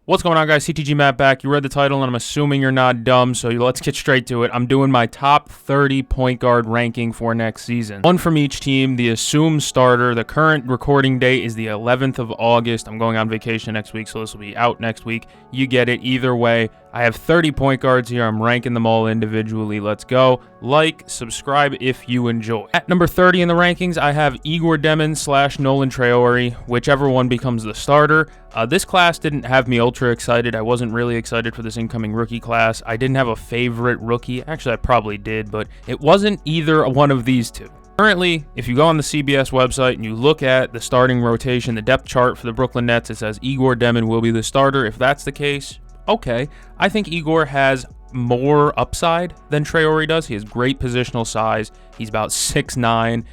What's going on, guys? CTG Matt back. You read the title, and I'm assuming you're not dumb, so let's get straight to it. I'm doing my top 30 point guard ranking for next season. One from each team, the assumed starter. The current recording date is the 11th of August. I'm going on vacation next week, so this will be out next week. You get it either way. I have 30 point guards here. I'm ranking them all individually. Let's go. Like, subscribe if you enjoy. At number 30 in the rankings, I have Igor Demin / Nolan Traore, whichever one becomes the starter. This class didn't have me ultra excited. I wasn't really excited for this incoming rookie class. I didn't have a favorite rookie. Actually, I probably did, but it wasn't either one of these two. Currently, if you go on the CBS website and you look at the starting rotation, the depth chart for the Brooklyn Nets, it says Igor Demin will be the starter. If that's the case, okay. I think Igor has more upside than Traore does. He has great positional size. He's about 6'9".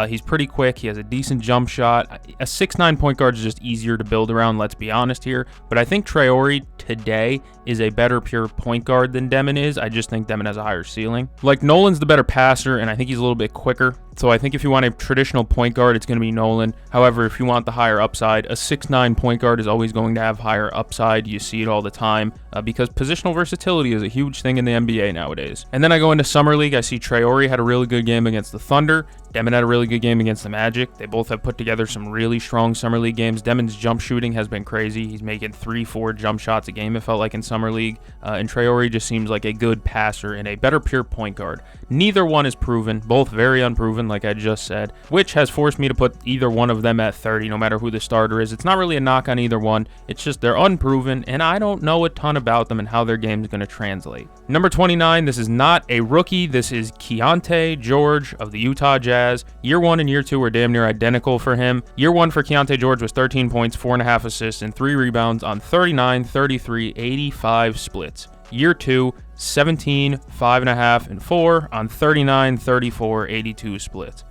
He's pretty quick. He has a decent jump shot. A 6'9" point guard is just easier to build around, let's be honest here. But I think Traore today is a better pure point guard than Demin is. I just think Demin has a higher ceiling. Like, Nolan's the better passer, and I think he's a little bit quicker. So I think if you want a traditional point guard, it's going to be Nolan. However, if you want the higher upside, a 6'9" point guard is always going to have higher upside. You see it all the time because positional versatility is a huge thing in the NBA nowadays. And then I go into Summer League. I see Traore had a really good game against the Thunder. Demin had a really good game against the Magic. They both have put together some really strong Summer League games. Demin's jump shooting has been crazy. He's making 3-4 jump shots a game, it felt like, in Summer League. And Traore just seems like a good passer and a better pure point guard. Neither one is proven, both very unproven, like I just said, which has forced me to put either one of them at 30, no matter who the starter is. It's not really a knock on either one. It's just they're unproven, and I don't know a ton about them and how their game is going to translate. Number 29, this is not a rookie. This is Keyonte George of the Utah Jazz. Year 1 and year 2 were damn near identical for him. Year 1 for Keyonte George was 13 points, 4.5 assists, and 3 rebounds on 39, 33, 85 splits. Year 2, 17, 5.5, and 4 on 39, 34, 82 splits.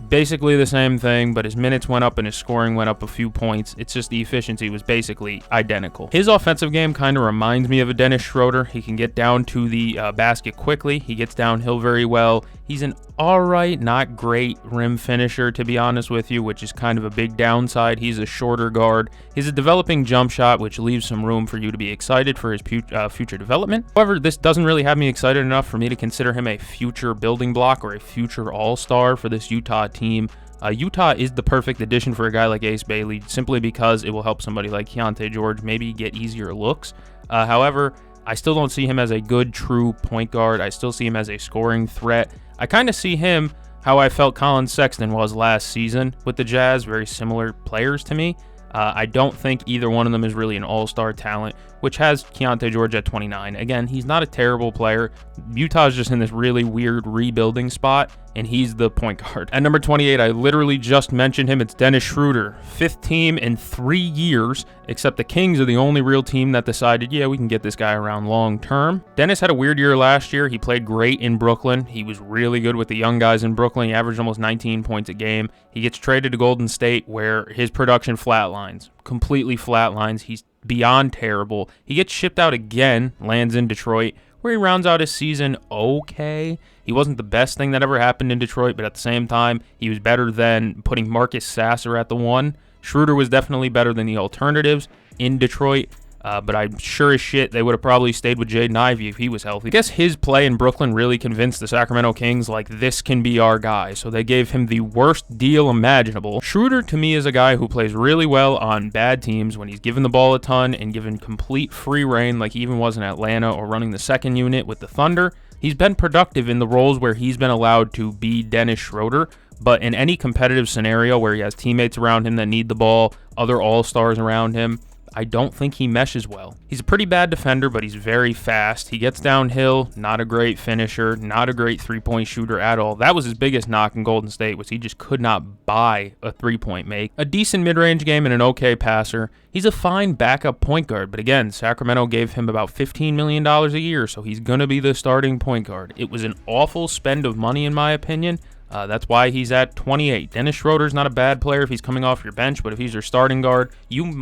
Basically the same thing, but his minutes went up and his scoring went up a few points. It's just the efficiency was basically identical. His offensive game kind of reminds me of a Dennis Schroeder. He can get down to the basket quickly. He gets downhill very well. He's an alright, not great rim finisher, to be honest with you, which is kind of a big downside. He's a shorter guard. He's a developing jump shot, which leaves some room for you to be excited for his future development. However, this doesn't really have me excited enough for me to consider him a future building block or a future all-star for this Utah team. Utah is the perfect addition for a guy like Ace Bailey, simply because it will help somebody like Keyonte George maybe get easier looks. However, I still don't see him as a good, true point guard. I still see him as a scoring threat. I kind of see him how I felt Colin Sexton was last season with the Jazz, very similar players to me. I don't think either one of them is really an all-star talent, which has Keyonte George at 29. Again, he's not a terrible player. Utah's just in this really weird rebuilding spot, and he's the point guard. At number 28, I literally just mentioned him. It's Dennis Schroeder. 5th team in 3 years, except the Kings are the only real team that decided, yeah, we can get this guy around long term. Dennis had a weird year last year. He played great in Brooklyn. He was really good with the young guys in Brooklyn. He averaged almost 19 points a game. He gets traded to Golden State, where his production flatlines, completely flatlines. He's beyond terrible. He gets shipped out again, lands in Detroit, where he rounds out his season okay. He wasn't the best thing that ever happened in Detroit, but at the same time, he was better than putting Marcus Sasser at the 1. Schroeder was definitely better than the alternatives in Detroit. But I'm sure as shit they would have probably stayed with Jaden Ivey if he was healthy. I guess his play in Brooklyn really convinced the Sacramento Kings, like, this can be our guy. So they gave him the worst deal imaginable. Schroeder, to me, is a guy who plays really well on bad teams when he's given the ball a ton and given complete free reign, like he even was in Atlanta or running the second unit with the Thunder. He's been productive in the roles where he's been allowed to be Dennis Schroeder. But in any competitive scenario where he has teammates around him that need the ball, other all-stars around him, I don't think he meshes well. He's a pretty bad defender, but he's very fast. He gets downhill, not a great finisher, not a great three-point shooter at all. That was his biggest knock in Golden State, was he just could not buy a three-point make. A decent mid-range game and an okay passer. He's a fine backup point guard, but again, Sacramento gave him about $15 million a year, so he's going to be the starting point guard. It was an awful spend of money, in my opinion. That's why he's at 28. Dennis Schroeder's not a bad player if he's coming off your bench, but if he's your starting guard, you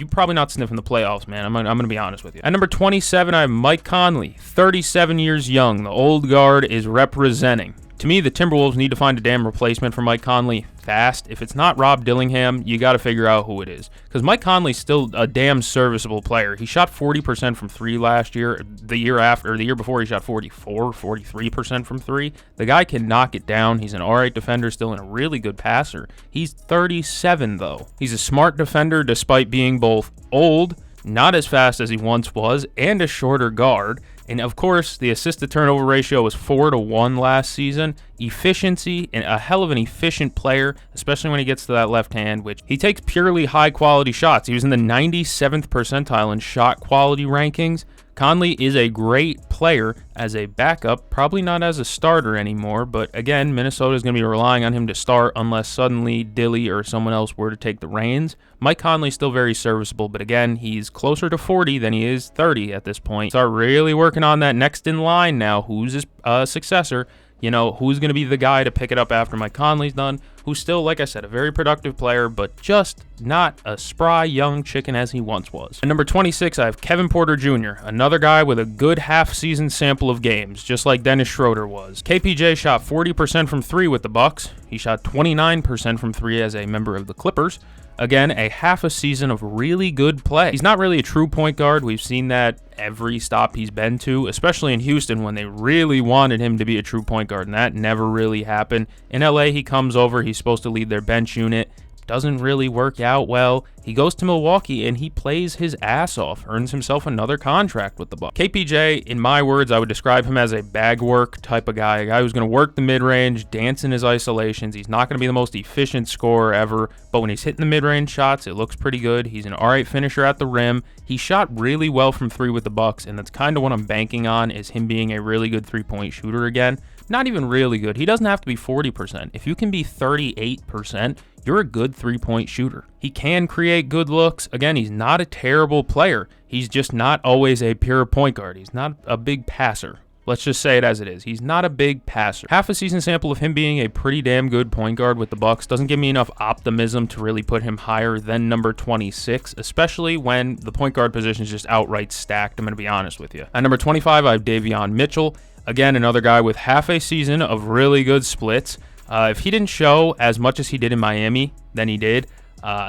probably not sniffing the playoffs, man. I'm going to be honest with you. At number 27, I have Mike Conley, 37 years young. The old guard is representing. To me, the Timberwolves need to find a damn replacement for Mike Conley fast. If it's not Rob Dillingham, you got to figure out who it is. Because Mike Conley's still a damn serviceable player. He shot 40% from 3 last year. The year before, he shot 43% from 3. The guy can knock it down. He's an alright defender, still and a really good passer. He's 37, though. He's a smart defender despite being both old, not as fast as he once was, and a shorter guard. And of course, the assist-to-turnover ratio was 4-1 last season. Efficiency, and a hell of an efficient player, especially when he gets to that left hand, which he takes purely high-quality shots. He was in the 97th percentile in shot quality rankings. Conley is a great player as a backup, probably not as a starter anymore, but again, Minnesota is going to be relying on him to start unless suddenly Dilly or someone else were to take the reins. Mike Conley's still very serviceable, but again, he's closer to 40 than he is 30 at this point. Start really working on that next in line now. Who's his successor? You know, who's going to be the guy to pick it up after Mike Conley's done? Who's still, like I said, a very productive player, but just not a spry young chicken as he once was. At number 26, I have Kevin Porter Jr., another guy with a good half-season sample of games, just like Dennis Schroeder was. KPJ shot 40% from 3 with the Bucks. He shot 29% from 3 as a member of the Clippers. Again, a half a season of really good play. He's not really a true point guard. We've seen that every stop he's been to, especially in Houston when they really wanted him to be a true point guard, and that never really happened. In LA, he comes over. He's supposed to lead their bench unit. Doesn't really work out well. He goes to Milwaukee and he plays his ass off, earns himself another contract with the Bucks. KPJ, in my words, I would describe him as a bag work type of guy, a guy who's going to work the mid-range, dance in his isolations. He's not going to be the most efficient scorer ever, but when he's hitting the mid-range shots, it looks pretty good. He's an alright finisher at the rim. He shot really well from 3 with the Bucks, and that's kind of what I'm banking on, is him being a really good three-point shooter again. Not even really good. He doesn't have to be 40%. If you can be 38%, you're a good three-point shooter. He can create good looks. Again, he's not a terrible player. He's just not always a pure point guard. He's not a big passer. Let's just say it as it is. He's not a big passer. Half a season sample of him being a pretty damn good point guard with the Bucks doesn't give me enough optimism to really put him higher than number 26, especially when the point guard position is just outright stacked. I'm going to be honest with you. At number 25, I have Davion Mitchell. Again, another guy with half a season of really good splits. If he didn't show as much as he did in Miami than he did,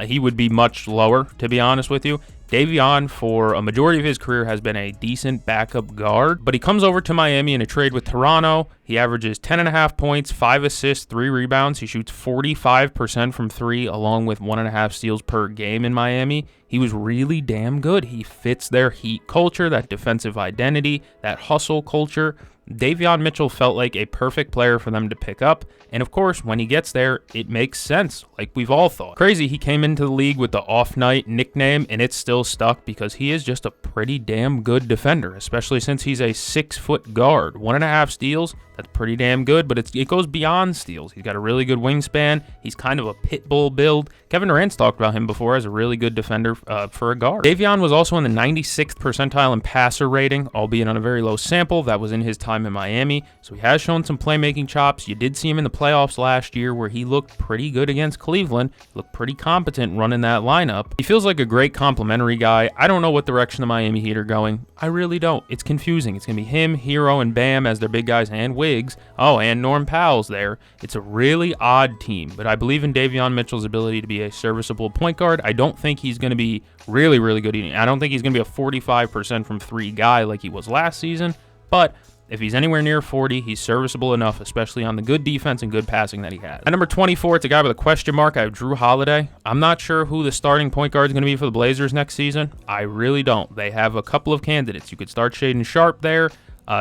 he would be much lower, to be honest with you. Davion, for a majority of his career, has been a decent backup guard, but he comes over to Miami in a trade with Toronto. He averages 10.5 points, 5 assists, 3 rebounds. He shoots 45% from 3, along with 1.5 steals per game in Miami. He was really damn good. He fits their Heat culture, that defensive identity, that hustle culture. Davion Mitchell felt like a perfect player for them to pick up, and of course, when he gets there, it makes sense, like we've all thought. Crazy, he came into the league with the Off-Night nickname, and it's still stuck because he is just a pretty damn good defender, especially since he's a 6-foot guard. 1.5 steals, that's pretty damn good, but it goes beyond steals. He's got a really good wingspan. He's kind of a pit bull build. Kevin Durant's talked about him before as a really good defender for a guard. Davion was also in the 96th percentile in passer rating, albeit on a very low sample. That was in his time in Miami, so he has shown some playmaking chops. You did see him in the playoffs last year where he looked pretty good against Cleveland, looked pretty competent running that lineup. He feels like a great complimentary guy. I don't know what direction the Miami Heat are going. I really don't. It's confusing. It's going to be him, Hero, and Bam as their big guys, and Wiggs. Oh, and Norm Powell's there. It's a really odd team, but I believe in Davion Mitchell's ability to be a serviceable point guard. I don't think he's going to be really, really good. I don't think he's going to be a 45% from 3 guy like he was last season, but if he's anywhere near 40, he's serviceable enough, especially on the good defense and good passing that he has. At number 24, it's a guy with a question mark. I have Jrue Holiday. I'm not sure who the starting point guard is going to be for the Blazers next season. I really don't. They have a couple of candidates. You could start Shaedon Sharpe there.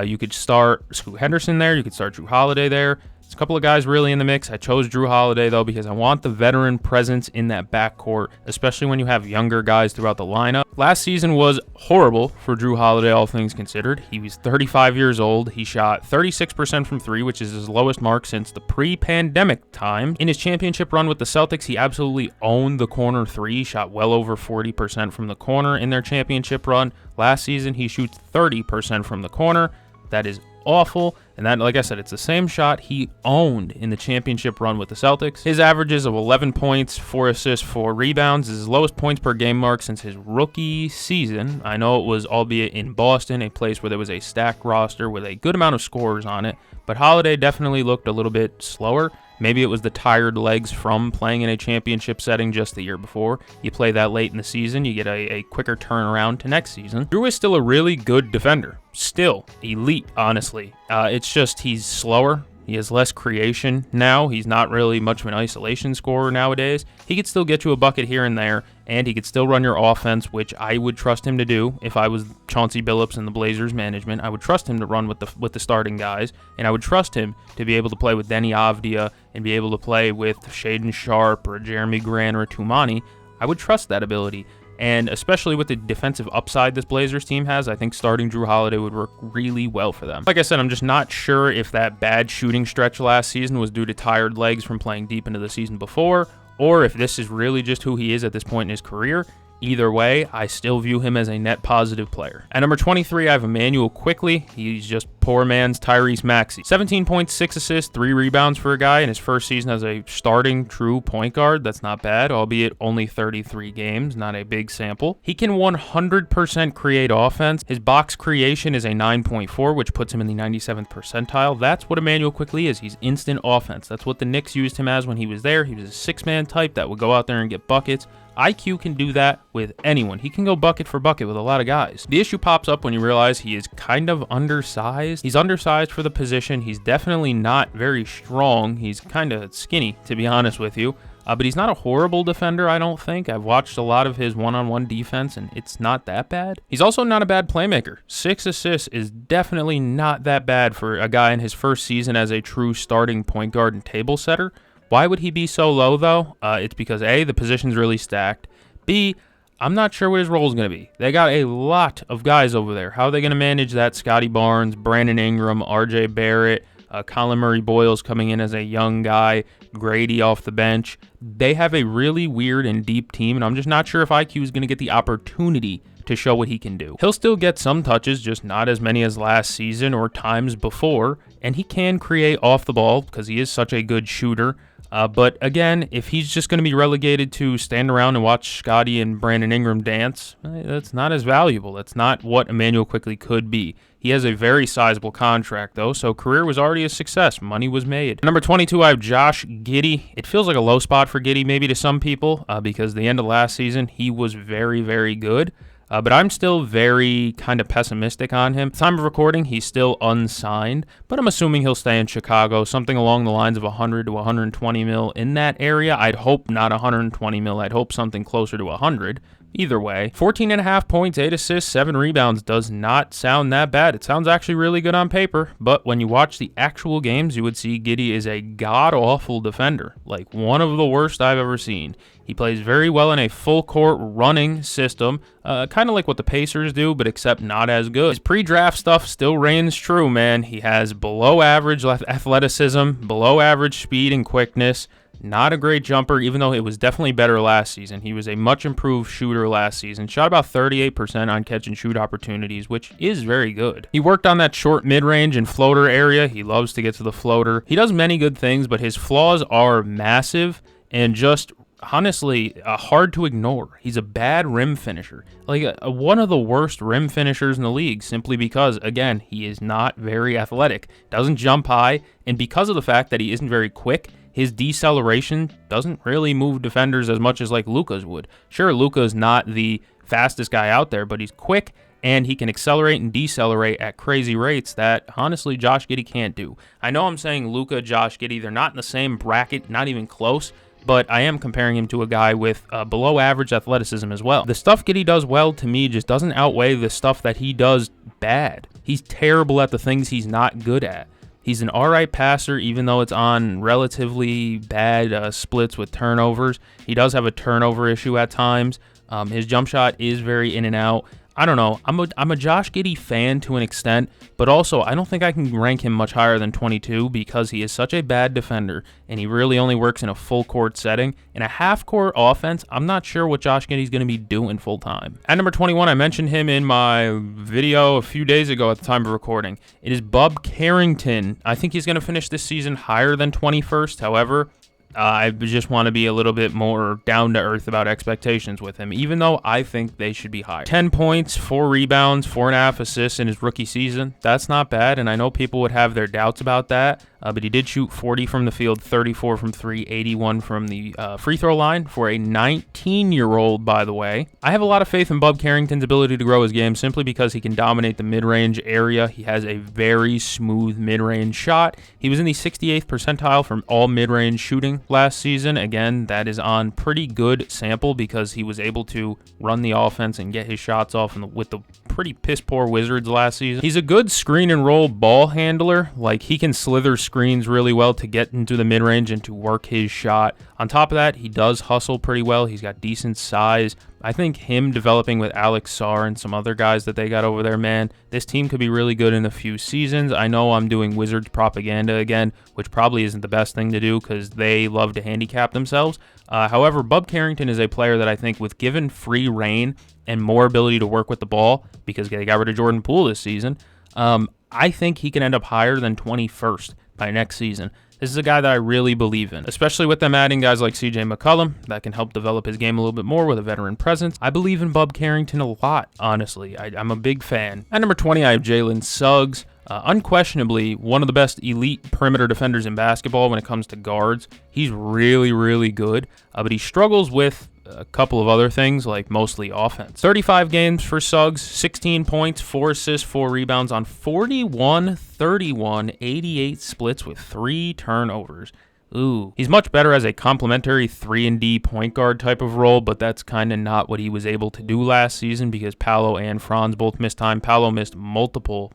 You could start Scoot Henderson there. You could start Jrue Holiday there. There's a couple of guys really in the mix. I chose Jrue Holiday, though, because I want the veteran presence in that backcourt, especially when you have younger guys throughout the lineup. Last season was horrible for Jrue Holiday, all things considered. He was 35 years old. He shot 36% from 3, which is his lowest mark since the pre-pandemic time. In his championship run with the Celtics, he absolutely owned the corner 3, shot well over 40% from the corner in their championship run. Last season, he shoots 30% from the corner. That is awful. And that, like I said, it's the same shot he owned in the championship run with the Celtics. His averages of 11 points, 4 assists, 4 rebounds is his lowest points per game mark since his rookie season. I know it was, albeit in Boston, a place where there was a stacked roster with a good amount of scorers on it, but Holiday definitely looked a little bit slower. Maybe it was the tired legs from playing in a championship setting just the year before. You play that late in the season, you get a quicker turnaround to next season. Jrue is still a really good defender. Still elite, honestly. It's just he's slower. He has less creation now. He's not really much of an isolation scorer nowadays. He could still get you a bucket here and there, and he could still run your offense, which I would trust him to do. If I was Chauncey Billups and the Blazers management, I would trust him to run with the starting guys, and I would trust him to be able to play with Denny Avdia and be able to play with Shaedon Sharpe or Jeremy Grant or Tumani. I would trust that ability. And especially with the defensive upside this Blazers team has, I think starting Jrue Holiday would work really well for them. Like I said, I'm just not sure if that bad shooting stretch last season was due to tired legs from playing deep into the season before, or if this is really just who he is at this point in his career. Either way, I still view him as a net positive player. At number 23, I have Immanuel Quickley. He's just poor man's Tyrese Maxey. 17 points, 6 assists, 3 rebounds for a guy in his first season as a starting true point guard. That's not bad, albeit only 33 games, not a big sample. He can 100% create offense. His box creation is a 9.4, which puts him in the 97th percentile. That's what Immanuel Quickley is. He's instant offense. That's what the Knicks used him as when he was there. He was a six-man type that would go out there and get buckets. IQ can do that with anyone. He can go bucket for bucket with a lot of guys. The issue pops up when you realize he is kind of undersized. He's undersized for the position. He's definitely not very strong. He's kind of skinny, to be honest with you. But he's not a horrible defender, I don't think. I've watched a lot of his one-on-one defense, and it's not that bad. He's also not a bad playmaker. 6 assists is definitely not that bad for a guy in his first season as a true starting point guard and table setter. Why would he be so low, though? It's because, A, the position's really stacked. B, I'm not sure what his role is going to be. They got a lot of guys over there. How are they going to manage that? Scotty Barnes, Brandon Ingram, RJ Barrett, Colin Murray-Boyle's coming in as a young guy, Grady off the bench. They have a really weird and deep team, and I'm just not sure if IQ is going to get the opportunity to show what he can do. He'll still get some touches, just not as many as last season or times before, and he can create off the ball because he is such a good shooter. But again, if he's just going to be relegated to stand around and watch Scotty and Brandon Ingram dance, that's not as valuable. That's not what Immanuel Quickley could be. He has a very sizable contract, though, so career was already a success. Money was made. Number 22, I have Josh Giddey. It feels like a low spot for Giddey maybe to some people because the end of last season, he was very, very good. But I'm still very kind of pessimistic on him. Time of recording, he's still unsigned, but I'm assuming he'll stay in Chicago, something along the lines of 100 to 120 mil in that area. I'd hope not 120 mil. I'd hope something closer to 100. Either way, 14.5 points, 8 assists, 7 rebounds does not sound that bad. It sounds actually really good on paper, but when you watch the actual games, you would see Giddey is a god-awful defender, like one of the worst I've ever seen. He plays very well in a full-court running system, kind of like what the Pacers do, but except not as good. His pre-draft stuff still reigns true, man. He has below-average athleticism, below-average speed and quickness. Not a great jumper, even though it was definitely better last season. He was a much improved shooter last season. Shot about 38% on catch and shoot opportunities, which is very good. He worked on that short mid-range and floater area. He loves to get to the floater. He does many good things, but his flaws are massive and just honestly hard to ignore. He's a bad rim finisher. Like one of the worst rim finishers in the league, simply because, again, he is not very athletic, doesn't jump high, and because of the fact that he isn't very quick, his deceleration doesn't really move defenders as much as like Luka's would. Sure, Luka's not the fastest guy out there, but he's quick and he can accelerate and decelerate at crazy rates that, honestly, Josh Giddey can't do. I know I'm saying Luka, Josh Giddey, they're not in the same bracket, not even close, but I am comparing him to a guy with below-average athleticism as well. The stuff Giddey does well, to me, just doesn't outweigh the stuff that he does bad. He's terrible at the things he's not good at. He's an alright passer, even though it's on relatively bad splits with turnovers. He does have a turnover issue at times. His jump shot is very in and out. I don't know. I'm a Josh Giddey fan to an extent, but also I don't think I can rank him much higher than 22 because he is such a bad defender, and he really only works in a full court setting. In a half court offense, I'm not sure what Josh Giddey's going to be doing full time. At number 21, I mentioned him in my video a few days ago at the time of recording. It is Bub Carrington. I think he's going to finish this season higher than 21st. However, I just want to be a little bit more down to earth about expectations with him, even though I think they should be higher. 10 points, 4 rebounds, 4.5 assists in his rookie season. That's not bad, and I know people would have their doubts about that, but he did shoot 40 from the field, 34 from 3, 81 from the free throw line for a 19-year-old, by the way. I have a lot of faith in Bub Carrington's ability to grow his game simply because he can dominate the mid-range area. He has a very smooth mid-range shot. He was in the 68th percentile from all mid-range shooting last season. Again, that is on pretty good sample because he was able to run the offense and get his shots off with the pretty piss-poor Wizards last season. He's a good screen and roll ball handler. Like, he can slither screens really well to get into the mid-range and to work his shot. On top of that, he does hustle pretty well. He's got decent size. I think him developing with Alex Sarr and some other guys that they got over there, man, this team could be really good in a few seasons. I know I'm doing Wizards propaganda again, which probably isn't the best thing to do because they love to handicap themselves. However, Bub Carrington is a player that I think with given free reign and more ability to work with the ball, because they got rid of Jordan Poole this season, I think he can end up higher than 21st by next season. This is a guy that I really believe in, especially with them adding guys like CJ McCollum that can help develop his game a little bit more with a veteran presence. I believe in Bub Carrington a lot, honestly. I'm a big fan. At number 20, I have Jalen Suggs. Unquestionably, one of the best elite perimeter defenders in basketball when it comes to guards. He's really, really good, but he struggles with a couple of other things, like mostly offense. 35 games for Suggs, 16 points, 4 assists, 4 rebounds on 41, 31, 88 splits with 3 turnovers. Ooh. He's much better as a complementary 3-and-D point guard type of role, but that's kind of not what he was able to do last season because Paolo and Franz both missed time. Paolo missed multiple,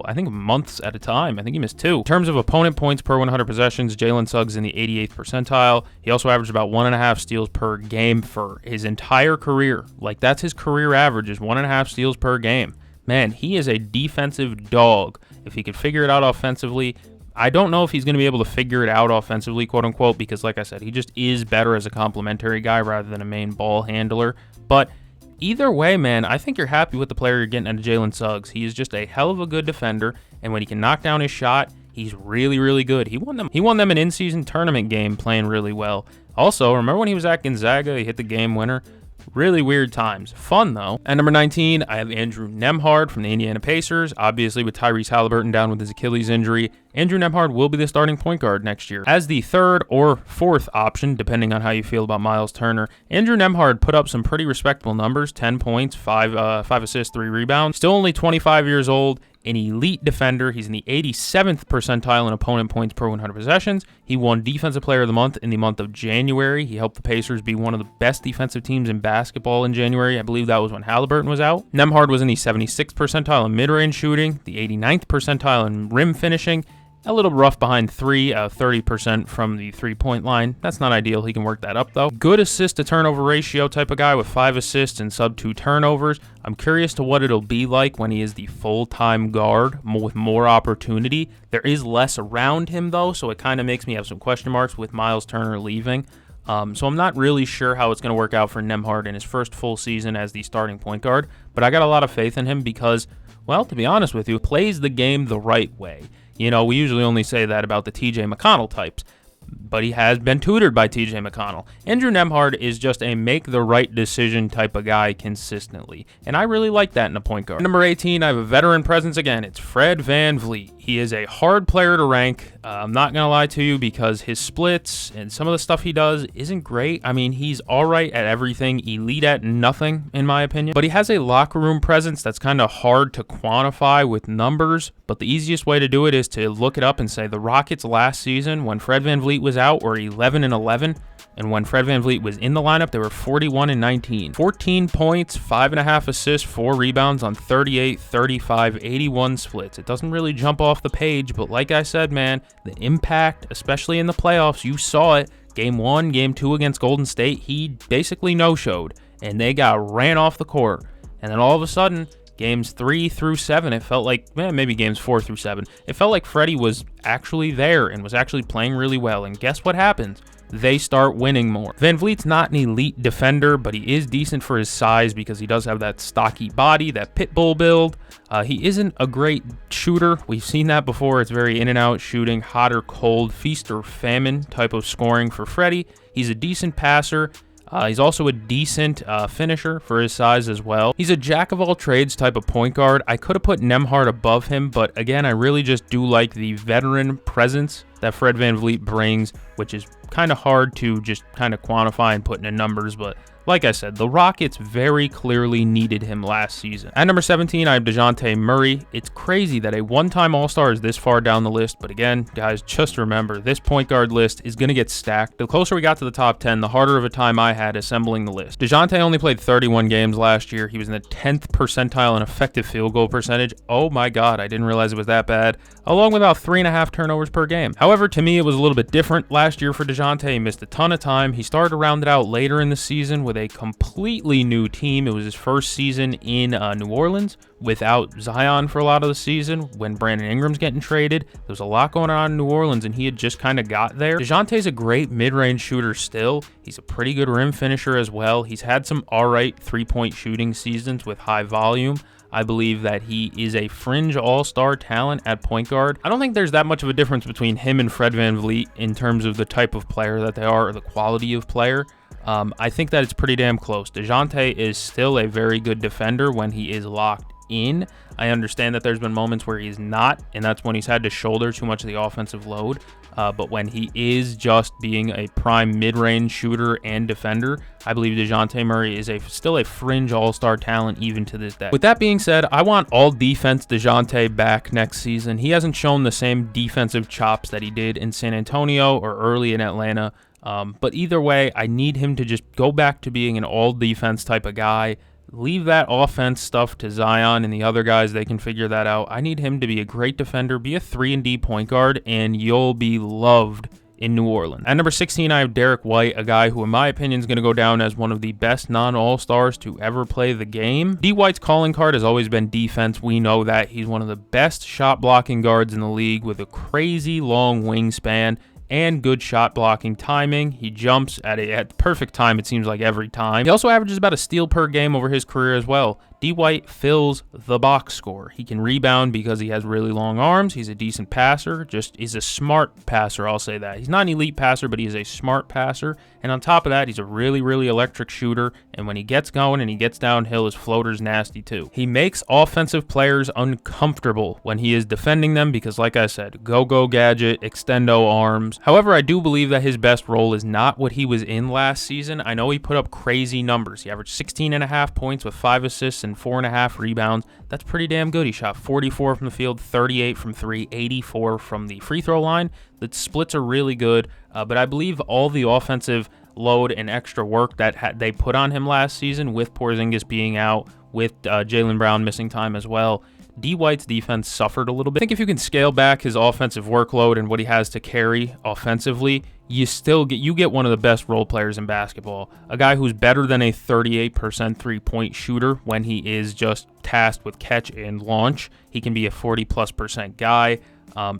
I think months at a time. I think he missed 2. In terms of opponent points per 100 possessions, Jalen Suggs in the 88th percentile. He also averaged about 1.5 steals per game for his entire career. Like, that's his career average, is 1.5 steals per game. Man, he is a defensive dog. If he could figure it out offensively, I don't know if he's going to be able to figure it out offensively, quote unquote, because like I said, he just is better as a complimentary guy rather than a main ball handler. But either way, man, I think you're happy with the player you're getting out of Jalen Suggs. He is just a hell of a good defender, and when he can knock down his shot, he's really, really good. He won them an in-season tournament game playing really well. Also, remember when he was at Gonzaga, he hit the game winner? Really weird times. Fun, though. At number 19, I have Andrew Nembhard from the Indiana Pacers. Obviously, with Tyrese Halliburton down with his Achilles injury, Andrew Nembhard will be the starting point guard next year. As the 3rd or 4th option, depending on how you feel about Miles Turner, Andrew Nembhard put up some pretty respectable numbers, 10 points, 5 assists, 3 rebounds. Still only 25 years old. An elite defender. He's in the 87th percentile in opponent points per 100 possessions. He won Defensive Player of the Month in the month of January. He helped the Pacers be one of the best defensive teams in basketball in January. I believe that was when Halliburton was out. Nembhard was in the 76th percentile in mid-range shooting, the 89th percentile in rim finishing. A little rough behind 3, 30% from the three-point line. That's not ideal. He can work that up, though. Good assist-to-turnover ratio type of guy with 5 assists and sub-2 turnovers. I'm curious to what it'll be like when he is the full-time guard with more opportunity. There is less around him, though, so it kind of makes me have some question marks with Miles Turner leaving. So I'm not really sure how it's going to work out for Nembhard in his first full season as the starting point guard, but I got a lot of faith in him because, well, to be honest with you, plays the game the right way. You know, we usually only say that about the TJ McConnell types, but he has been tutored by TJ McConnell. Andrew Nembhard is just a make the right decision type of guy consistently, and I really like that in a point guard. Number 18, I have a veteran presence again. It's Fred VanVleet. He is a hard player to rank. I'm not going to lie to you because his splits and some of the stuff he does isn't great. I mean, he's all right at everything, elite at nothing, in my opinion. But he has a locker room presence that's kind of hard to quantify with numbers. But the easiest way to do it is to look it up and say the Rockets last season, when Fred VanVleet was out, were 11-11. And when Fred VanVleet was in the lineup, they were 41-19. 14 points, 5.5 assists, 4 rebounds on 38, 35, 81 splits. It doesn't really jump off the page, but like I said, man, the impact, especially in the playoffs, you saw it. Game 1, Game 2 against Golden State, he basically no-showed, and they got ran off the court. And then all of a sudden, games 3 through 7, it felt like, maybe games 4 through 7, it felt like Freddie was actually there and was actually playing really well. And guess what happens? They start winning more. VanVleet's not an elite defender, but he is decent for his size because he does have that stocky body, that pit bull build. He isn't a great shooter. We've seen that before. It's very in and out shooting, hot or cold, feast or famine type of scoring for Freddie. He's a decent passer. He's also a decent finisher for his size as well. He's a jack-of-all-trades type of point guard. I could have put Nembhard above him, but again, I really just do like the veteran presence that Fred VanVleet brings, which is kind of hard to just kind of quantify and put into numbers, but like I said, the Rockets very clearly needed him last season. At number 17, I have DeJounte Murray. It's crazy that a one-time All-Star is this far down the list, but again, guys, just remember, this point guard list is going to get stacked. The closer we got to the top 10, the harder of a time I had assembling the list. DeJounte only played 31 games last year. He was in the 10th percentile in effective field goal percentage. Oh my God, I didn't realize it was that bad, along with about 3.5 turnovers per game. However, to me, it was a little bit different last year for DeJounte. He missed a ton of time. He started to round it out later in the season with a completely new team. It was his first season in New Orleans without Zion for a lot of the season. When Brandon Ingram's getting traded, there was a lot going on in New Orleans, and he had just kind of got there. DeJounte's a great mid-range shooter still. He's a pretty good rim finisher as well. He's had some alright three-point shooting seasons with high volume. I believe that he is a fringe all-star talent at point guard. I don't think there's that much of a difference between him and Fred VanVleet in terms of the type of player that they are or the quality of player. I think that it's pretty damn close. DeJounte is still a very good defender when he is locked in. I understand that there's been moments where he's not, and that's when he's had to shoulder too much of the offensive load. But when he is just being a prime mid-range shooter and defender, I believe DeJounte Murray is still a fringe all-star talent even to this day. With that being said, I want all defense DeJounte back next season. He hasn't shown the same defensive chops that he did in San Antonio or early in Atlanta. But either way, I need him to just go back to being an all-defense type of guy. Leave that offense stuff to Zion and the other guys. They can figure that out. I need him to be a great defender, be a 3-and-D point guard, and you'll be loved in New Orleans. At number 16, I have Derek White, a guy who, in my opinion, is going to go down as one of the best non-all-stars to ever play the game. D. White's calling card has always been defense. We know that. He's one of the best shot-blocking guards in the league with a crazy long wingspan and good shot blocking timing. He jumps at perfect time, it seems like, every time. He also averages about a steal per game over his career as well. D. White fills the box score. He can rebound because he has really long arms. He's a decent passer. He's a smart passer, I'll say that. He's not an elite passer, but he is a smart passer. And on top of that, he's a really, really electric shooter. And when he gets going and he gets downhill, his floater's nasty too. He makes offensive players uncomfortable when he is defending them because, like I said, go-go gadget, extendo arms. However, I do believe that his best role is not what he was in last season. I know he put up crazy numbers. He averaged 16.5 points with 5 assists and 4.5 rebounds. That's pretty damn good. He shot 44 from the field, 38 from 3, 84 from the free throw line. The splits are really good, but I believe all the offensive load and extra work that they put on him last season, with Porzingis being out, with Jaylen Brown missing time as well, D. White's defense suffered a little bit. I think if you can scale back his offensive workload and what he has to carry offensively, you get one of the best role players in basketball. A guy who's better than a 38% three-point shooter when he is just tasked with catch and launch. He can be a 40+% guy.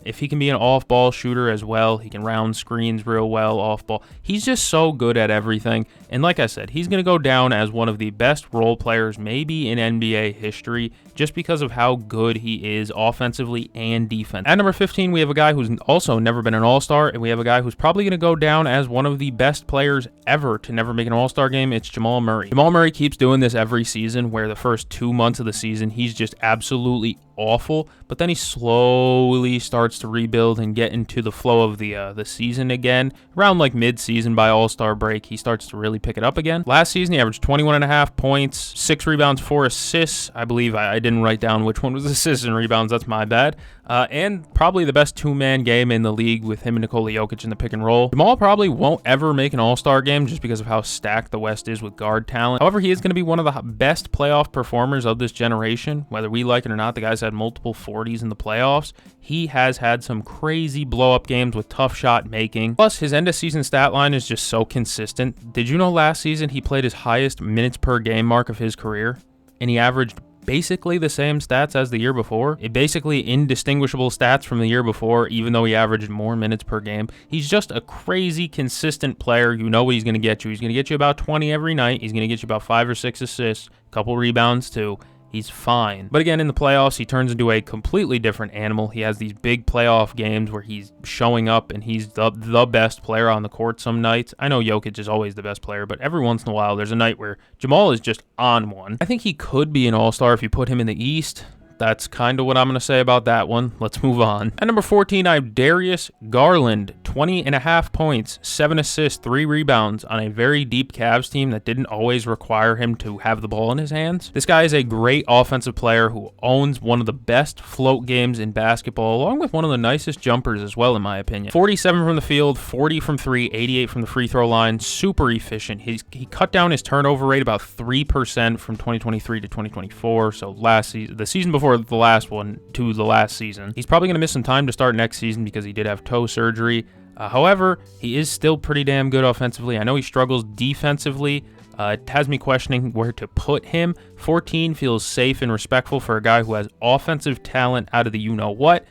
If he can be an off-ball shooter as well, he can round screens real well off-ball. He's just so good at everything. And like I said, he's going to go down as one of the best role players maybe in NBA history just because of how good he is offensively and defense. At number 15, we have a guy who's also never been an all-star, and we have a guy who's probably going to go down as one of the best players ever to never make an all-star game. It's Jamal Murray. Jamal Murray keeps doing this every season where the first 2 months of the season, he's just absolutely awful, but then he slowly starts to rebuild and get into the flow of the season again. Around like mid-season by All-Star break, he starts to really pick it up again. Last season, he averaged 21.5 points, 6 rebounds, 4 assists. I believe I didn't write down which one was assists and rebounds. That's my bad. And probably the best two-man game in the league with him and Nikola Jokic in the pick and roll. Jamal probably won't ever make an all-star game just because of how stacked the West is with guard talent. However, he is going to be one of the best playoff performers of this generation. Whether we like it or not, the guy's had multiple 40s in the playoffs. He has had some crazy blow-up games with tough shot making. Plus, his end-of-season stat line is just so consistent. Did you know last season he played his highest minutes per game mark of his career? and he averaged basically the same stats as the year before. Basically indistinguishable stats from the year before, even though he averaged more minutes per game. He's just a crazy consistent player. You know what he's going to get you. He's going to get you about 20 every night. He's going to get you about 5 or 6 assists, a couple rebounds too. He's fine. But again, in the playoffs, he turns into a completely different animal. He has these big playoff games where he's showing up and he's the best player on the court some nights. I know Jokic is always the best player, but every once in a while, there's a night where Jamal is just on one. I think he could be an all-star if you put him in the East. That's kind of what I'm going to say about that one. Let's move on. At number 14, I have Darius Garland. 20.5 points, 7 assists, 3 rebounds on a very deep Cavs team that didn't always require him to have the ball in his hands. This guy is a great offensive player who owns one of the best float games in basketball, along with one of the nicest jumpers as well, in my opinion. 47 from the field, 40 from 3, 88 from the free throw line. Super efficient. He cut down his turnover rate about 3% from 2023 to 2024. So the season before the last one to the last season. He's probably going to miss some time to start next season because he did have toe surgery. However, he is still pretty damn good offensively. I know he struggles defensively. It has me questioning where to put him. 14 feels safe and respectful for a guy who has offensive talent out of the you-know-what,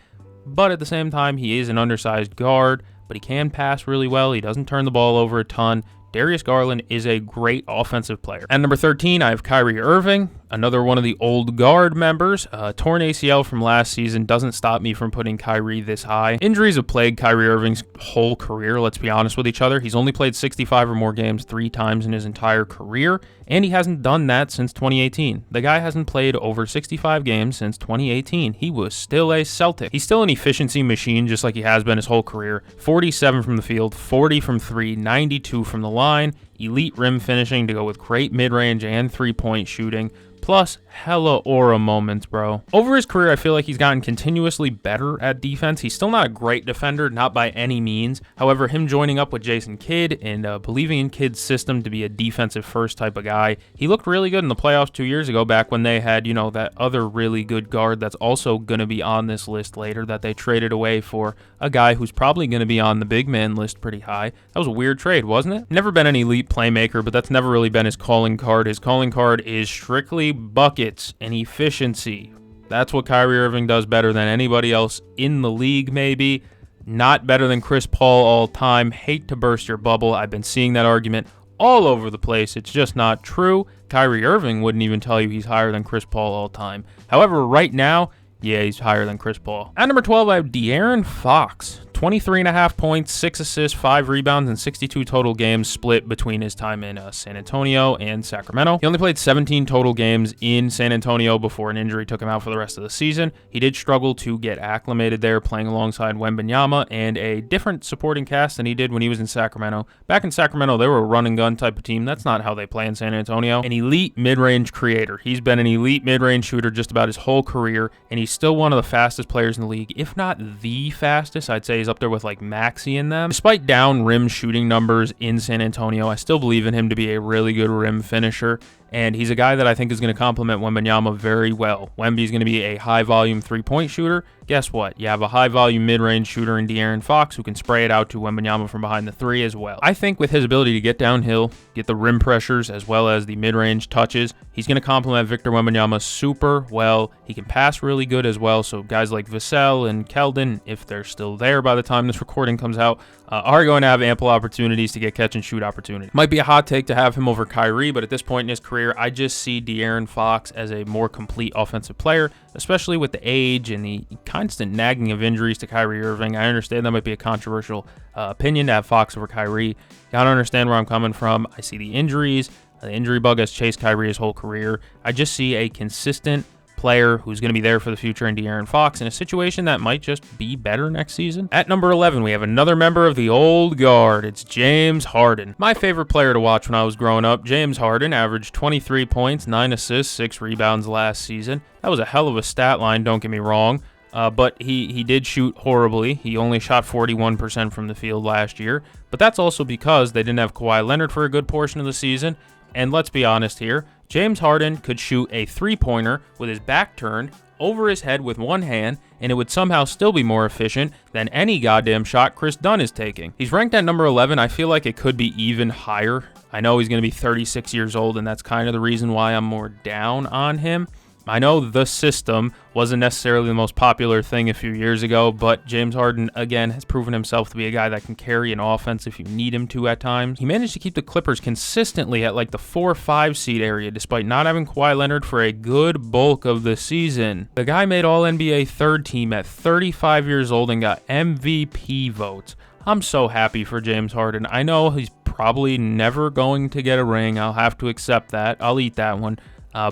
but at the same time, he is an undersized guard, but he can pass really well. He doesn't turn the ball over a ton. Darius Garland is a great offensive player. At number 13, I have Kyrie Irving, another one of the old guard members. Torn ACL from last season doesn't stop me from putting Kyrie this high. Injuries have plagued Kyrie Irving's whole career, let's be honest with each other. He's only played 65 or more games 3 times in his entire career, and he hasn't done that since 2018. The guy hasn't played over 65 games since 2018. He was still a Celtic. He's still an efficiency machine, just like he has been his whole career. 47 from the field, 40 from 3, 92 from the line, elite rim finishing to go with great mid-range and three-point shooting, plus hella aura moments, bro. Over his career, I feel like he's gotten continuously better at defense. He's still not a great defender, not by any means. However, him joining up with Jason Kidd and believing in Kidd's system to be a defensive first type of guy, he looked really good in the playoffs 2 years ago, back when they had, that other really good guard that's also going to be on this list later that they traded away for a guy who's probably going to be on the big man list pretty high. That was a weird trade, wasn't it? Never been an elite playmaker, but that's never really been his calling card. His calling card is strictly buckets and efficiency. That's what Kyrie Irving does better than anybody else in the league, maybe. Not better than Chris Paul all time. Hate to burst your bubble. I've been seeing that argument all over the place. It's just not true. Kyrie Irving wouldn't even tell you he's higher than Chris Paul all time. However, right now, yeah, he's higher than Chris Paul. At number 12, I have De'Aaron Fox. 23.5 points, 6 assists, 5 rebounds, and 62 total games split between his time in San Antonio and Sacramento. He only played 17 total games in San Antonio before an injury took him out for the rest of the season. He did struggle to get acclimated there, playing alongside Wembanyama and a different supporting cast than he did when he was in Sacramento. Back in Sacramento, they were a run and gun type of team. That's not how they play in San Antonio. An elite mid-range creator. He's been an elite mid-range shooter just about his whole career, and he's still one of the fastest players in the league, if not the fastest. I'd say he's up there with like Maxey in them. Despite down rim shooting numbers in San Antonio, I still believe in him to be a really good rim finisher, and he's a guy that I think is going to complement Wembanyama very well. Wemby's going to be a high-volume three-point shooter. Guess what? You have a high-volume mid-range shooter in De'Aaron Fox who can spray it out to Wembanyama from behind the three as well. I think with his ability to get downhill, get the rim pressures as well as the mid-range touches, he's going to complement Victor Wembanyama super well. He can pass really good as well, so guys like Vassell and Keldon, if they're still there by the time this recording comes out, are going to have ample opportunities to get catch-and-shoot opportunities. Might be a hot take to have him over Kyrie, but at this point in his career, I just see De'Aaron Fox as a more complete offensive player, especially with the age and the constant nagging of injuries to Kyrie Irving. I understand that might be a controversial opinion to have Fox over Kyrie. Gotta understand where I'm coming from. I see the injuries. The injury bug has chased Kyrie his whole career. I just see a consistent player who's going to be there for the future in De'Aaron Fox in a situation that might just be better next season. At number 11, we have another member of the old guard. It's James Harden. My favorite player to watch when I was growing up. James Harden averaged 23 points, 9 assists, 6 rebounds last season. That was a hell of a stat line, don't get me wrong. But he did shoot horribly. He only shot 41% from the field last year. But that's also because they didn't have Kawhi Leonard for a good portion of the season. And let's be honest here, James Harden could shoot a three-pointer with his back turned over his head with one hand, and it would somehow still be more efficient than any goddamn shot Chris Dunn is taking. He's ranked at number 11. I feel like it could be even higher. I know he's going to be 36 years old, and that's kind of the reason why I'm more down on him. I know the system wasn't necessarily the most popular thing a few years ago, but James Harden, again, has proven himself to be a guy that can carry an offense if you need him to at times. He managed to keep the Clippers consistently at like the 4 or 5 seed area, despite not having Kawhi Leonard for a good bulk of the season. The guy made All-NBA third team at 35 years old and got MVP votes. I'm so happy for James Harden. I know he's probably never going to get a ring. I'll have to accept that. I'll eat that one.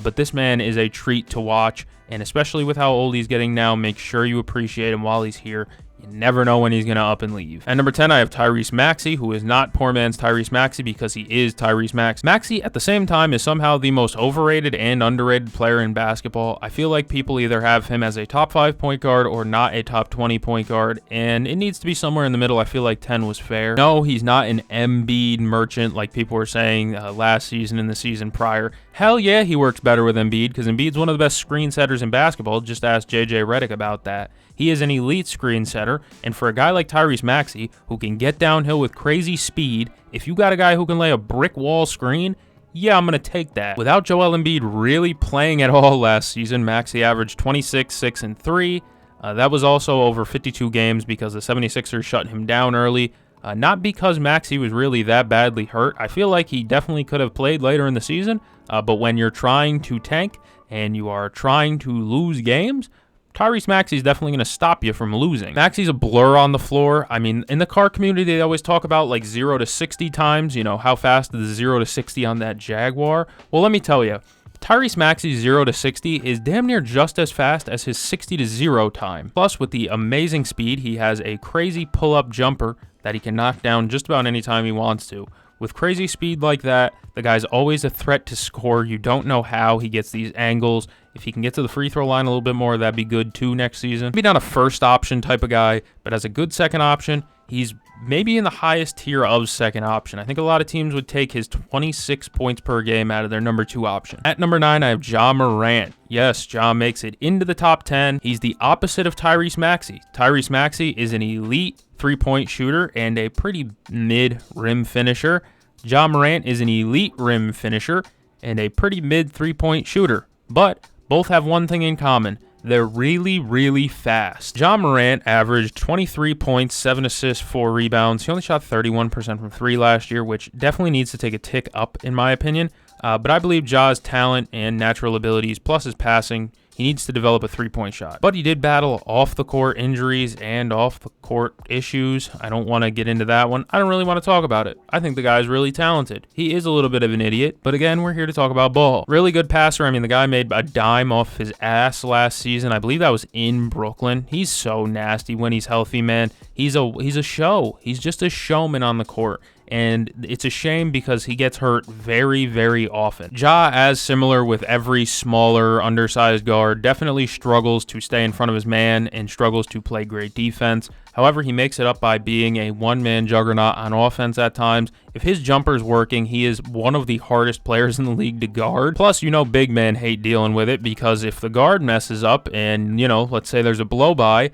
But this man is a treat to watch, and especially with how old he's getting now, make sure you appreciate him while he's here. You never know when he's going to up and leave. At number 10, I have Tyrese Maxey, who is not poor man's Tyrese Maxey because he is Tyrese Maxey. Maxey, at the same time, is somehow the most overrated and underrated player in basketball. I feel like people either have him as a top 5 point guard or not a top 20 point guard, and it needs to be somewhere in the middle. I feel like 10 was fair. No, he's not an Embiid merchant like people were saying last season and the season prior. Hell yeah, he works better with Embiid because Embiid's one of the best screen setters in basketball. Just ask JJ Redick about that. He is an elite screen setter, and for a guy like Tyrese Maxey, who can get downhill with crazy speed, if you got a guy who can lay a brick wall screen, yeah, I'm going to take that. Without Joel Embiid really playing at all last season, Maxey averaged 26, 6, and 3. That was also over 52 games because the 76ers shut him down early. Not because Maxey was really that badly hurt. I feel like he definitely could have played later in the season, but when you're trying to tank and you are trying to lose games, Tyrese Maxey is definitely going to stop you from losing. Maxey's a blur on the floor. I mean, in the car community, they always talk about like 0 to 60 times, you know, how fast is the 0 to 60 on that Jaguar? Well, let me tell you, Tyrese Maxey's 0 to 60 is damn near just as fast as his 60 to 0 time. Plus, with the amazing speed, he has a crazy pull-up jumper that he can knock down just about any time he wants to. With crazy speed like that, the guy's always a threat to score. You don't know how he gets these angles. If he can get to the free throw line a little bit more, that'd be good too next season. Maybe not a first option type of guy, but as a good second option, he's maybe in the highest tier of second option. I think a lot of teams would take his 26 points per game out of their number 2 option. At number 9, I have Ja Morant. Yes, Ja makes it into the top 10. He's the opposite of Tyrese Maxey. Tyrese Maxey is an elite three-point shooter and a pretty mid rim finisher. Ja Morant is an elite rim finisher and a pretty mid three-point shooter. But both have one thing in common. They're really, really fast. Ja Morant averaged 23 points, 7 assists, 4 rebounds. He only shot 31% from 3 last year, which definitely needs to take a tick up in my opinion. But I believe Ja's talent and natural abilities, plus his passing, he needs to develop a three-point shot. But he did battle off-the-court injuries and off-the-court issues. I don't want to get into that one. I don't really want to talk about it. I think the guy's really talented. He is a little bit of an idiot, but again, we're here to talk about ball. Really good passer. I mean, the guy made a dime off his ass last season. I believe that was in Brooklyn. He's so nasty when he's healthy, man. He's a show. He's just a showman on the court. And it's a shame because he gets hurt very, very often. Ja, as similar with every smaller, undersized guard, definitely struggles to stay in front of his man and struggles to play great defense. However, he makes it up by being a one-man juggernaut on offense at times. If his jumper's working, he is one of the hardest players in the league to guard. Plus, you know, big men hate dealing with it because if the guard messes up and, you know, let's say there's a blow-by,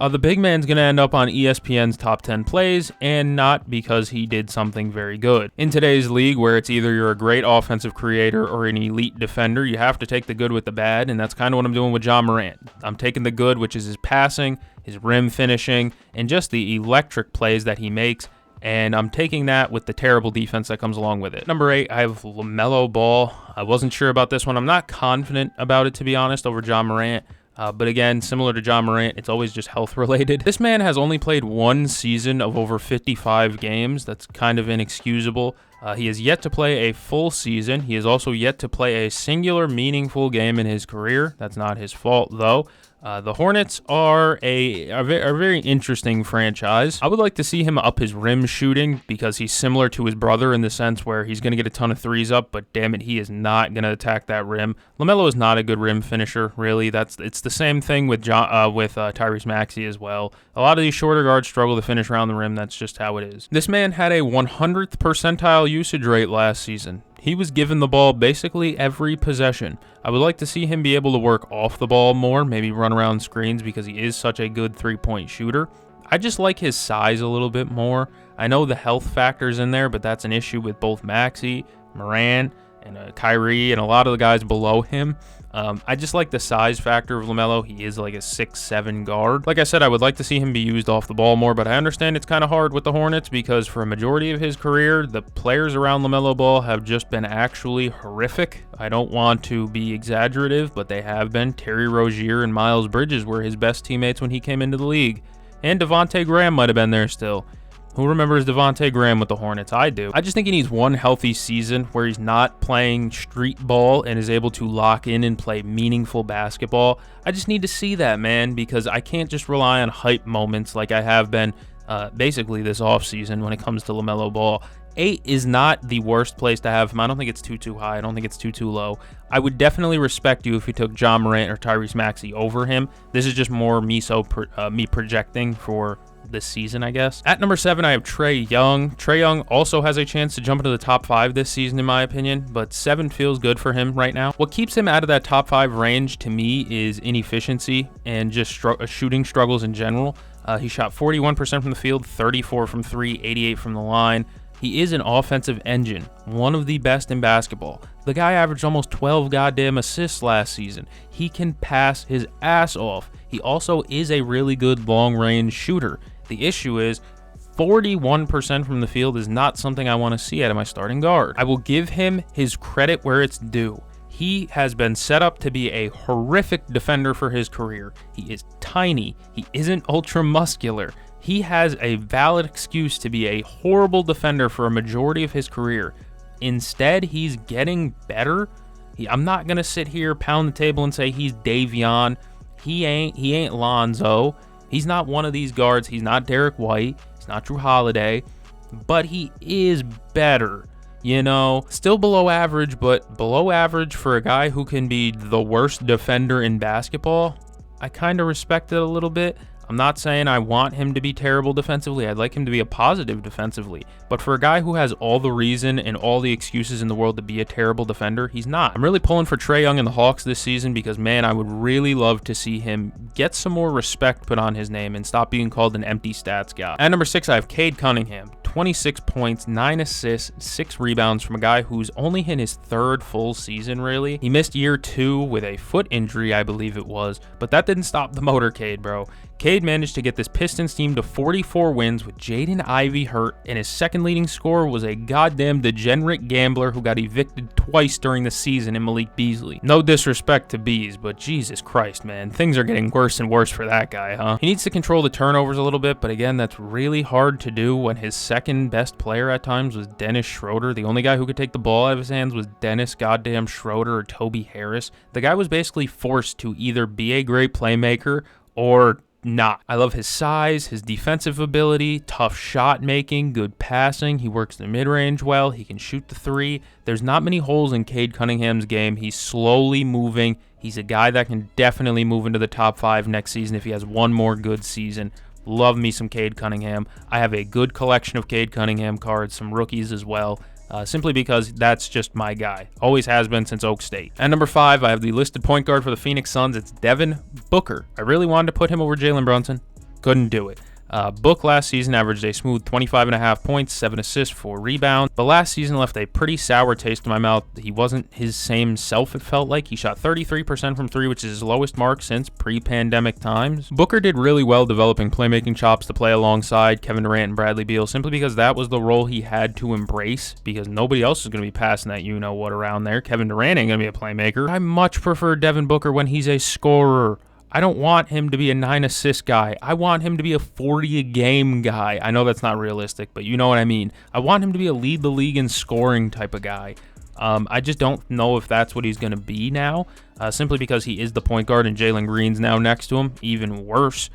the big man's going to end up on ESPN's top 10 plays, and not because he did something very good. In today's league, where it's either you're a great offensive creator or an elite defender, you have to take the good with the bad, and that's kind of what I'm doing with Ja Morant. I'm taking the good, which is his passing, his rim finishing, and just the electric plays that he makes, and I'm taking that with the terrible defense that comes along with it. Number 8, I have LaMelo Ball. I wasn't sure about this one. I'm not confident about it, to be honest, over Ja Morant. But again, similar to Ja Morant, it's always just health related. This man has only played one season of over 55 games. That's kind of inexcusable. He has yet to play a full season. He has also yet to play a singular meaningful game in his career. That's not his fault, though. The Hornets are a very interesting franchise. I would like to see him up his rim shooting because he's similar to his brother in the sense where he's going to get a ton of threes up, but damn it, he is not going to attack that rim. LaMelo is not a good rim finisher, really. It's the same thing with Tyrese Maxey as well. A lot of these shorter guards struggle to finish around the rim. That's just how it is. This man had a 100th percentile usage rate last season. He was given the ball basically every possession. I would like to see him be able to work off the ball more, maybe run around screens because he is such a good three-point shooter. I just like his size a little bit more. I know the health factor's in there, but that's an issue with both Maxey, Morant, and Kyrie, and a lot of the guys below him. I just like the size factor of LaMelo. He is like a 6'7" guard. Like I said, I would like to see him be used off the ball more, but I understand it's kind of hard with the Hornets because for a majority of his career, the players around LaMelo Ball have just been actually horrific. I don't want to be exaggerative, but they have been. Terry Rozier and Miles Bridges were his best teammates when he came into the league. And Devontae Graham might have been there still. Who remembers Devontae Graham with the Hornets? I do. I just think he needs one healthy season where he's not playing street ball and is able to lock in and play meaningful basketball. I just need to see that, man, because I can't just rely on hype moments like I have been basically this offseason when it comes to LaMelo Ball. 8 is not the worst place to have him. I don't think it's too high. I don't think it's too low. I would definitely respect you if you took Ja Morant or Tyrese Maxey over him. This is just more me projecting for this season, I guess. At number 7, I have Trae Young. Trae Young also has a chance to jump into the top 5 this season, in my opinion, but 7 feels good for him right now. What keeps him out of that top 5 range to me is inefficiency and just shooting struggles in general. He shot 41% from the field, 34 from 3, 88 from the line. He is an offensive engine, one of the best in basketball. The guy averaged almost 12 goddamn assists last season. He can pass his ass off. He also is a really good long-range shooter. The issue is 41% from the field is not something I want to see out of my starting guard. I will give him his credit where it's due. He has been set up to be a horrific defender for his career. He is tiny. He isn't ultra muscular. He has a valid excuse to be a horrible defender for a majority of his career. Instead, he's getting better. I'm not going to sit here, pound the table, and say he's Davion. He ain't Lonzo. He's not one of these guards. He's not Derek White. He's not Drew Holiday. But he is better. You know, still below average, but below average for a guy who can be the worst defender in basketball. I kind of respect it a little bit. I'm not saying I want him to be terrible defensively. I'd like him to be a positive defensively. But for a guy who has all the reason and all the excuses in the world to be a terrible defender, he's not. I'm really pulling for Trae Young and the Hawks this season because, man, I would really love to see him get some more respect put on his name and stop being called an empty stats guy. At number 6, I have Cade Cunningham. 26 points, 9 assists, 6 rebounds from a guy who's only in his 3rd full season, really. He missed year 2 with a foot injury, I believe it was, but that didn't stop the motorcade, bro. Cade managed to get this Pistons team to 44 wins with Jaden Ivey hurt, and his second leading scorer was a goddamn degenerate gambler who got evicted twice during the season in Malik Beasley. No disrespect to Bees, but Jesus Christ, man. Things are getting worse and worse for that guy, huh? He needs to control the turnovers a little bit, but again, that's really hard to do when his second best player at times was Dennis Schroeder. The only guy who could take the ball out of his hands was Dennis goddamn Schroeder or Toby Harris. The guy was basically forced to either be a great playmaker or not. I love his size, his defensive ability, tough shot making, good passing. He works the mid-range well. He can shoot the 3. There's not many holes in Cade Cunningham's game. He's slowly moving. He's a guy that can definitely move into the top 5 next season if he has one more good season. Love me some Cade Cunningham. I have a good collection of Cade Cunningham cards, some rookies as well. Simply because that's just my guy. Always has been since Oak State. At number 5, I have the listed point guard for the Phoenix Suns. It's Devin Booker. I really wanted to put him over Jalen Brunson. Couldn't do it. Book last season averaged a smooth 25.5 points, 7 assists, 4 rebounds, but last season left a pretty sour taste in my mouth. He wasn't his same self, it felt like. He shot 33% from 3, which is his lowest mark since pre-pandemic times. Booker did really well developing playmaking chops to play alongside Kevin Durant and Bradley Beal, simply because that was the role he had to embrace, because nobody else is going to be passing that you-know-what around there. Kevin Durant ain't going to be a playmaker. I much prefer Devin Booker when he's a scorer. I don't want him to be a 9-assist guy. I want him to be a 40-a-game guy. I know that's not realistic, but you know what I mean. I want him to be a lead-the-league in scoring type of guy. I just don't know if that's what he's going to be now, simply because he is the point guard and Jalen Green's now next to him. Even worse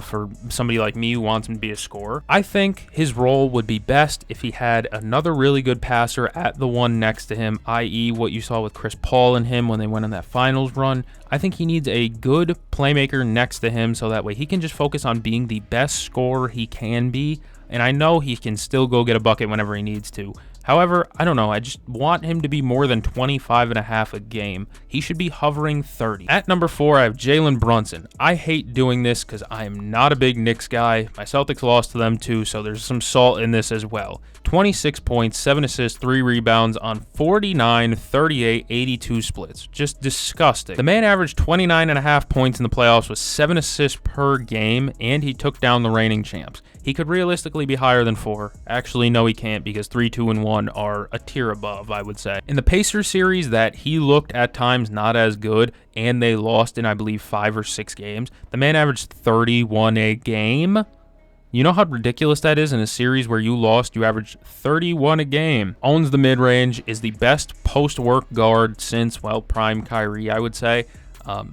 for somebody like me who wants him to be a scorer. I think his role would be best if he had another really good passer at the one next to him, i.e. what you saw with Chris Paul and him when they went on that finals run. I think he needs a good playmaker next to him so that way he can just focus on being the best scorer he can be. And I know he can still go get a bucket whenever he needs to. However, I don't know. I just want him to be more than 25.5 a game. He should be hovering 30. At number 4, I have Jalen Brunson. I hate doing this because I am not a big Knicks guy. My Celtics lost to them too, so there's some salt in this as well. 26 points, 7 assists, 3 rebounds on 49, 38, 82 splits. Just disgusting. The man averaged 29.5 points in the playoffs with 7 assists per game, and he took down the reigning champs. He could realistically be higher than 4. Actually, no, he can't, because 3, 2, and 1 are a tier above, I would say. In the Pacers series that he looked at times not as good, and they lost in, I believe, 5 or 6 games, the man averaged 31 a game. You know how ridiculous that is in a series where you lost, you averaged 31 a game. Owns the mid-range, is the best post-work guard since, well, prime Kyrie, I would say.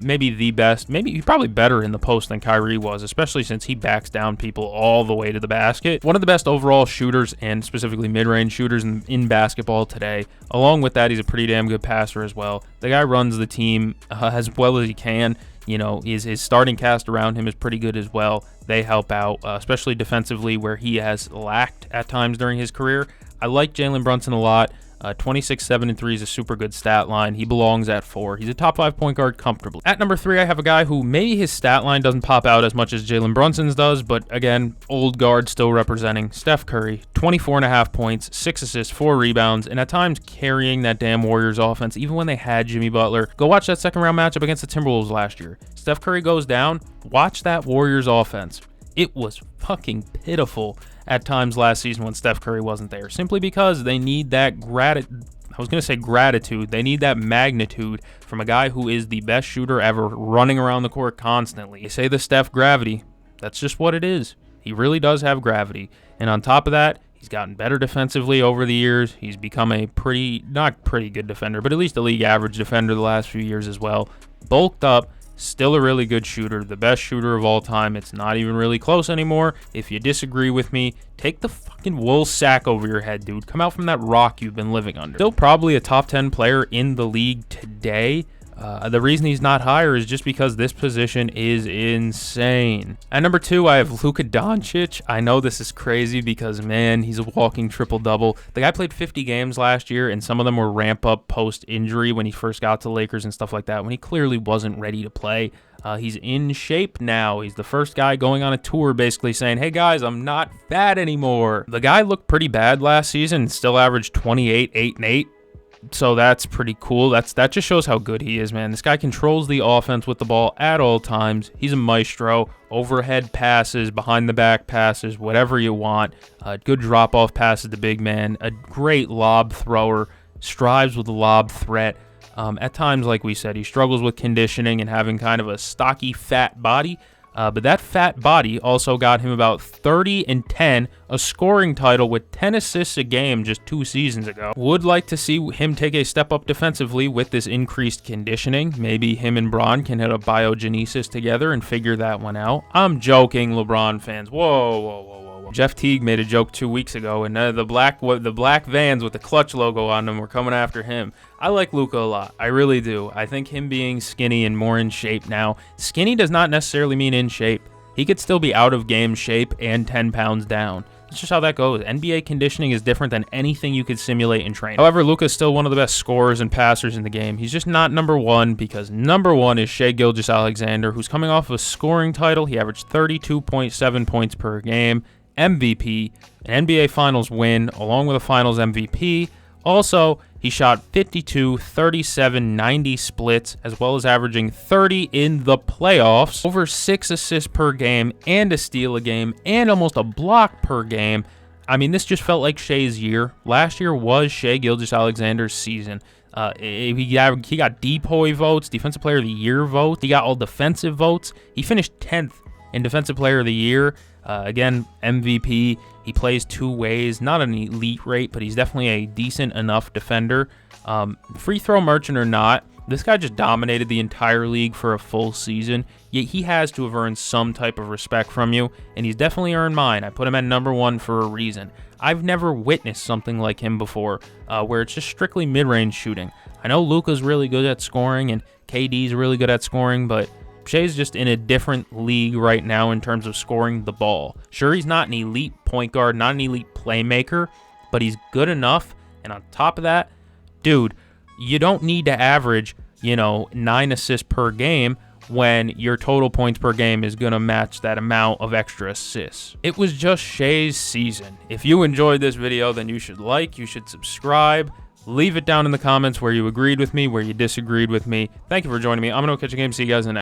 Maybe the best, maybe probably better in the post than Kyrie was, especially since he backs down people all the way to the basket. One of the best overall shooters and specifically mid-range shooters in basketball today. Along with that, he's a pretty damn good passer as well. The guy runs the team as well as he can. You know, his starting cast around him is pretty good as well. They help out, especially defensively, where he has lacked at times during his career. I like Jalen Brunson a lot. 26, 7, and 3 is a super good stat line. He belongs at 4. He's a top 5 point guard comfortably. At number 3, I have a guy who maybe his stat line doesn't pop out as much as Jalen Brunson's does, but again, old guard still representing Steph Curry. 24.5 points, 6 assists, 4 rebounds, and at times carrying that damn Warriors offense, even when they had Jimmy Butler. Go watch that second round matchup against the Timberwolves last year. Steph Curry goes down, watch that Warriors offense. It was fucking pitiful at times last season when Steph Curry wasn't there, simply because they need that gratitude. They need that magnitude from a guy who is the best shooter ever, running around the court constantly. They say the Steph gravity. That's just what it is. He really does have gravity. And on top of that, he's gotten better defensively over the years. He's become a not pretty good defender, but at least a league average defender the last few years as well. Bulked up. Still a really good shooter, the best shooter of all time. It's not even really close anymore. If you disagree with me, take the fucking wool sack over your head, dude. Come out from that rock you've been living under. Still probably a top 10 player in the league today. The reason he's not higher is just because this position is insane. At number 2, I have Luka Doncic. I know this is crazy because, man, he's a walking triple-double. The guy played 50 games last year, and some of them were ramp-up post-injury when he first got to Lakers and stuff like that, when he clearly wasn't ready to play. He's in shape now. He's the first guy going on a tour basically saying, hey, guys, I'm not fat anymore. The guy looked pretty bad last season and still averaged 28, 8, and 8. So that's pretty cool. That just shows how good he is, man. This guy controls the offense with the ball at all times. He's a maestro. Overhead passes, behind the back passes, whatever you want. Good drop-off passes to big man. A great lob thrower. Strives with the lob threat. At times, like we said, he struggles with conditioning and having kind of a stocky, fat body. But that fat body also got him about 30 and 10, a scoring title with 10 assists a game just 2 seasons ago. Would like to see him take a step up defensively with this increased conditioning. Maybe him and Bron can hit a biogenesis together and figure that one out. I'm joking, LeBron fans. Whoa. Jeff Teague made a joke 2 weeks ago, and the black vans with the clutch logo on them were coming after him. I like Luka a lot. I really do. I think him being skinny and more in shape now. Skinny does not necessarily mean in shape. He could still be out of game shape and 10 pounds down. That's just how that goes. NBA conditioning is different than anything you could simulate in training. However, Luka's still one of the best scorers and passers in the game. He's just not number 1 because number 1 is Shai Gilgeous-Alexander, who's coming off of a scoring title. He averaged 32.7 points per game. MVP, an NBA Finals win, along with a Finals MVP. Also, he shot 52, 37, 90 splits, as well as averaging 30 in the playoffs, over 6 assists per game, and a steal a game, and almost a block per game. I mean, this just felt like Shai's year. Last year was Shai Gilgeous-Alexander's season. He got DPOY votes, Defensive Player of the Year votes. He got all defensive votes. He finished 10th in Defensive Player of the Year. Again, MVP. He plays 2 ways. Not an elite rate, but he's definitely a decent enough defender. Free throw merchant or not, this guy just dominated the entire league for a full season. Yet he has to have earned some type of respect from you, and he's definitely earned mine. I put him at number 1 for a reason. I've never witnessed something like him before, where it's just strictly mid-range shooting. I know Luka's really good at scoring, and KD's really good at scoring, but Shai's just in a different league right now in terms of scoring the ball. Sure, he's not an elite point guard, not an elite playmaker, but he's good enough And on top of that, dude, you don't need to average, 9 assists per game when your total points per game is going to match that amount of extra assists. It was just Shai's season. If you enjoyed this video, then you should like, you should subscribe. Leave it down in the comments where you agreed with me, where you disagreed with me. Thank you for joining me. I'm going to catch a game. See you guys in the next.